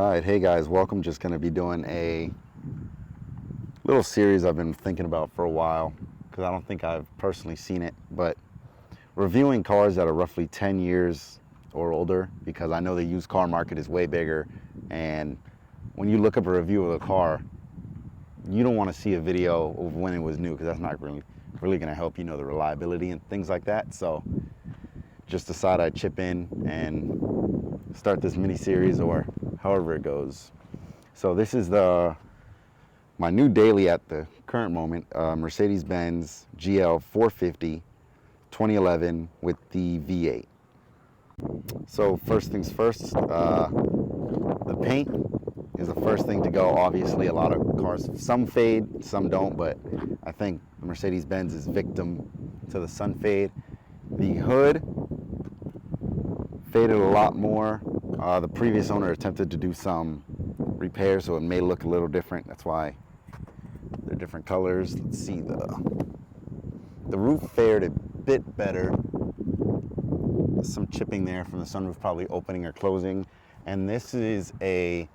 Alright, hey guys, welcome. Just going to be doing a little series I've been thinking about for a while because I don't think I've personally seen it, but reviewing cars that are roughly 10 years or older, because I know the used car market is way bigger, and when you look up a review of a car, you don't want to see a video of when it was new because that's not really going to help you know the reliability and things like that. So just decided I'd chip in and start this mini series, or however it goes. So this is my new daily at the current moment, Mercedes-Benz GL450 2011 with the V8. So first things first, the paint is the first thing to go. Obviously a lot of cars, some fade, some don't, but I think the Mercedes-Benz is victim to the sun fade. The hood faded a lot more. The previous owner attempted to do some repairs, so it may look a little different. That's why they're different colors. Let's see, the roof fared a bit better. Some chipping there from the sunroof probably opening or closing. And this is a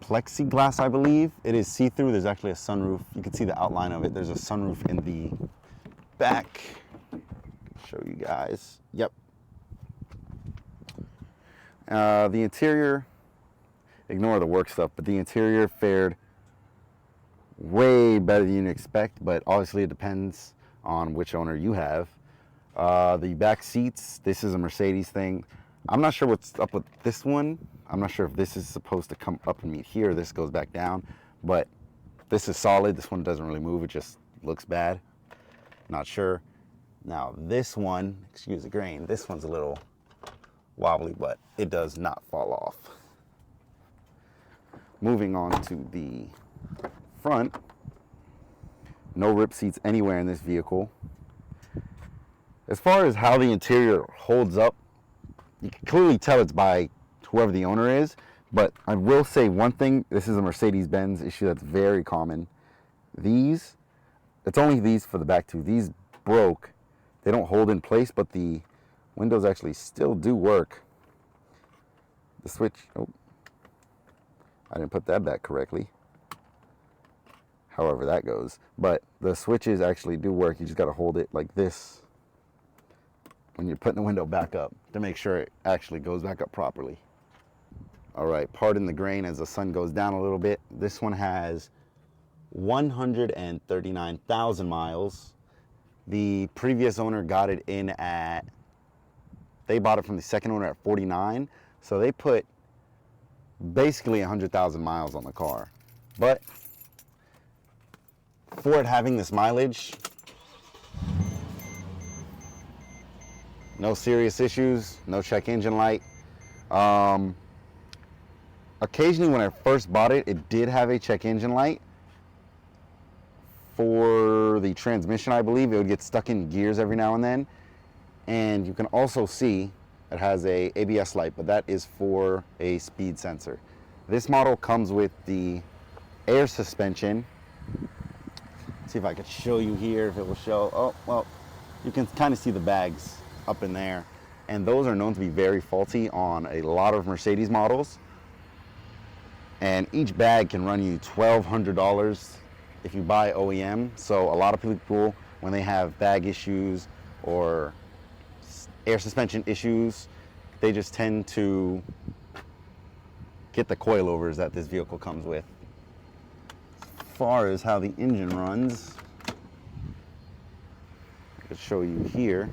plexiglass, I believe. It is see-through. There's actually a sunroof. You can see the outline of it. There's a sunroof in the back. Show you guys. Yep. The interior, ignore the work stuff, but the interior fared way better than you'd expect, but obviously it depends on which owner you have. The back seats, this is a Mercedes thing. I'm not sure what's up with this one. I'm not sure if this is supposed to come up and meet here. This goes back down, but this is solid. This one doesn't really move. It just looks bad. Not sure. Now this one, excuse the grain, this one's a little wobbly, but it does not fall off. Moving on to the front, no rip seats anywhere in this vehicle. As far as how the interior holds up, you can clearly tell it's by whoever the owner is, but I will say one thing, this is a Mercedes-Benz issue that's very common. These, it's only these for the back two, these broke. They don't hold in place, but the windows actually still do work. The switch, oh, I didn't put that back correctly. However that goes. But the switches actually do work. You just got to hold it like this when you're putting the window back up to make sure it actually goes back up properly. All right, pardon the grain as the sun goes down a little bit. This one has 139,000 miles. The previous owner got it in at, they bought it from the second owner at 49, so they put basically 100,000 miles on the car. But for it having this mileage, no serious issues, no check engine light. Occasionally when I first bought it, it did have a check engine light. For the transmission, I believe, it would get stuck in gears every now and then. And you can also see it has a ABS light, but that is for a speed sensor. This model comes with the air suspension. Let's see if I could show you here, if it will show. Oh, well, you can kind of see the bags up in there. And those are known to be very faulty on a lot of Mercedes models. And each bag can run you $1,200 if you buy OEM. So a lot of people, when they have bag issues or air suspension issues, they just tend to get the coilovers that this vehicle comes with. As far as how the engine runs, I could show you here.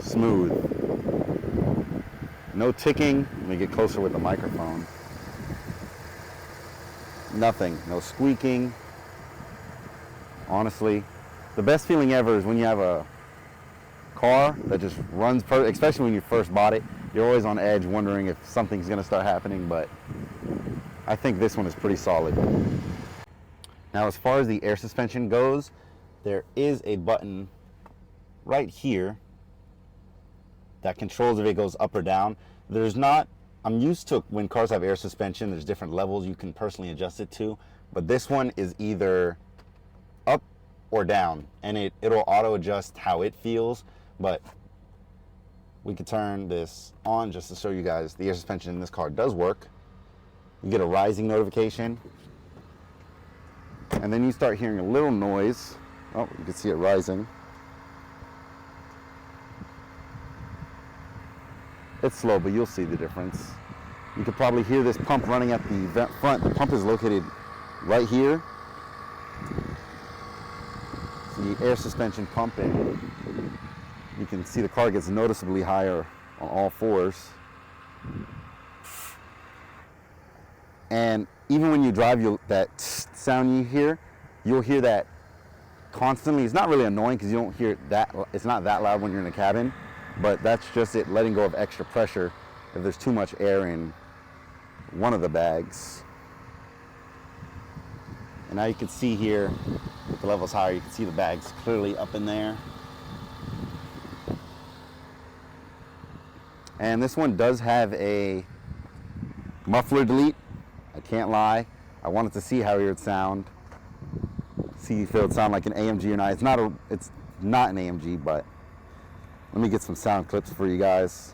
Smooth. No ticking. Let me get closer with the microphone. Nothing. No squeaking. Honestly, the best feeling ever is when you have a car that just runs perfect, especially when you first bought it. You're always on edge wondering if something's going to start happening, but I think this one is pretty solid. Now, as far as the air suspension goes, there is a button right here that controls if it goes up or down. There's not I'm used to when cars have air suspension, there's different levels you can personally adjust it to, but this one is either up or down, and it'll auto adjust how it feels. But we could turn this on just to show you guys the air suspension in this car does work. You get a rising notification, and then you start hearing a little noise. Oh, you can see it rising. It's slow, but you'll see the difference. You could probably hear this pump running at the front. The pump is located right here. So the air suspension pumping. You can see the car gets noticeably higher on all fours. And even when you drive, that sound you hear, you'll hear that constantly. It's not really annoying because you don't hear it it's not that loud when you're in the cabin, but that's just it letting go of extra pressure if there's too much air in one of the bags. And now you can see here, with the levels higher, you can see the bags clearly up in there. And this one does have a muffler delete. I can't lie. I wanted to see how it would sound. See if it would sound like an AMG or not. It's not an AMG, but let me get some sound clips for you guys.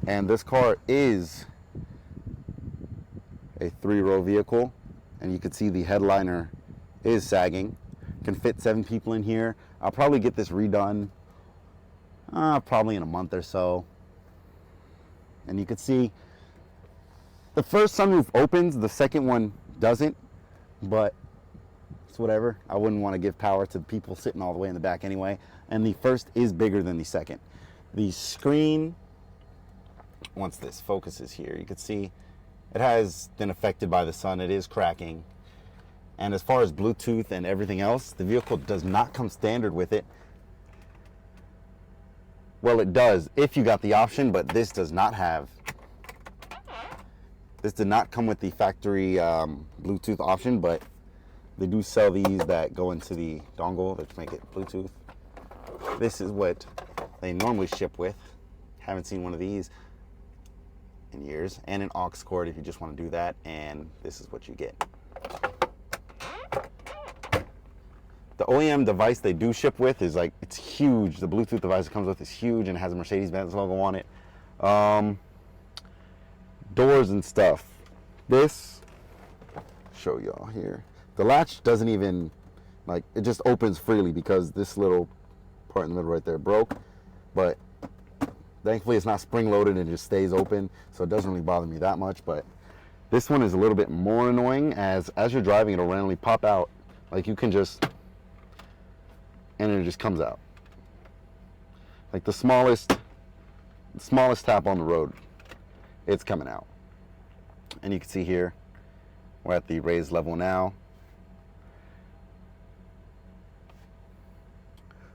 And this car is a 3-row vehicle, and you can see the headliner is sagging. Can fit 7 people in here. I'll probably get this redone probably in a month or so. And you can see the first sunroof opens, the second one doesn't, but it's whatever. I wouldn't want to give power to the people sitting all the way in the back anyway. And the first is bigger than the second. The screen, once this focuses here, you can see it has been affected by the sun. It is cracking. And as far as Bluetooth and everything else, the vehicle does not come standard with it. Well, it does if you got the option, but this does not have. This did not come with the factory Bluetooth option, but they do sell these that go into the dongle that make it Bluetooth. This is what they normally ship with. Haven't seen one of these in years. And an aux cord if you just want to do that, and this is what you get. The OEM device they do ship with is like, it's huge. The Bluetooth device it comes with is huge and has a Mercedes-Benz logo on it. Doors and stuff. This, show y'all here. The latch doesn't even, like, it just opens freely because this little part in the middle right there broke. But thankfully it's not spring loaded and it just stays open, so it doesn't really bother me that much. But this one is a little bit more annoying, as you're driving it'll randomly pop out. Like, you can just, and it just comes out. Like the smallest tap on the road, it's coming out. And you can see here, we're at the raised level now.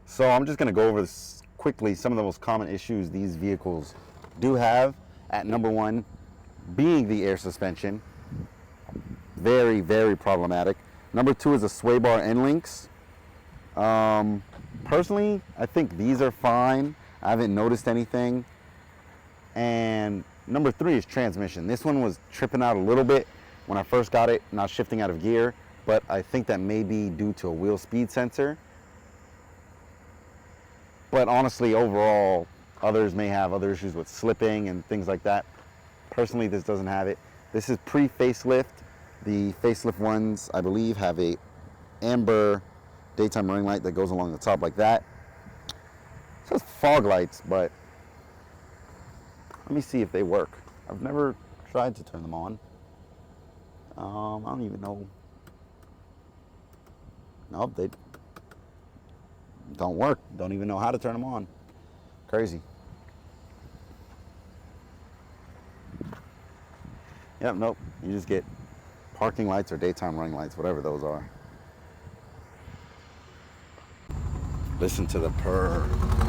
So I'm just gonna go over this quickly, some of the most common issues these vehicles do have. At number 1, being the air suspension. Very, very problematic. Number 2 is the sway bar end links. Personally, I think these are fine. I haven't noticed anything. And number 3 is transmission. This one was tripping out a little bit when I first got it, not shifting out of gear, but I think that may be due to a wheel speed sensor. But honestly, overall, others may have other issues with slipping and things like that. Personally, this doesn't have it. This is pre-facelift. The facelift ones, I believe, have a amber daytime running light that goes along the top like that. It says fog lights, but let me see if they work. I've never tried to turn them on. I don't even know. Nope, they don't work. Don't even know how to turn them on. Crazy. Yep, nope. You just get parking lights or daytime running lights, whatever those are. Listen to the purr.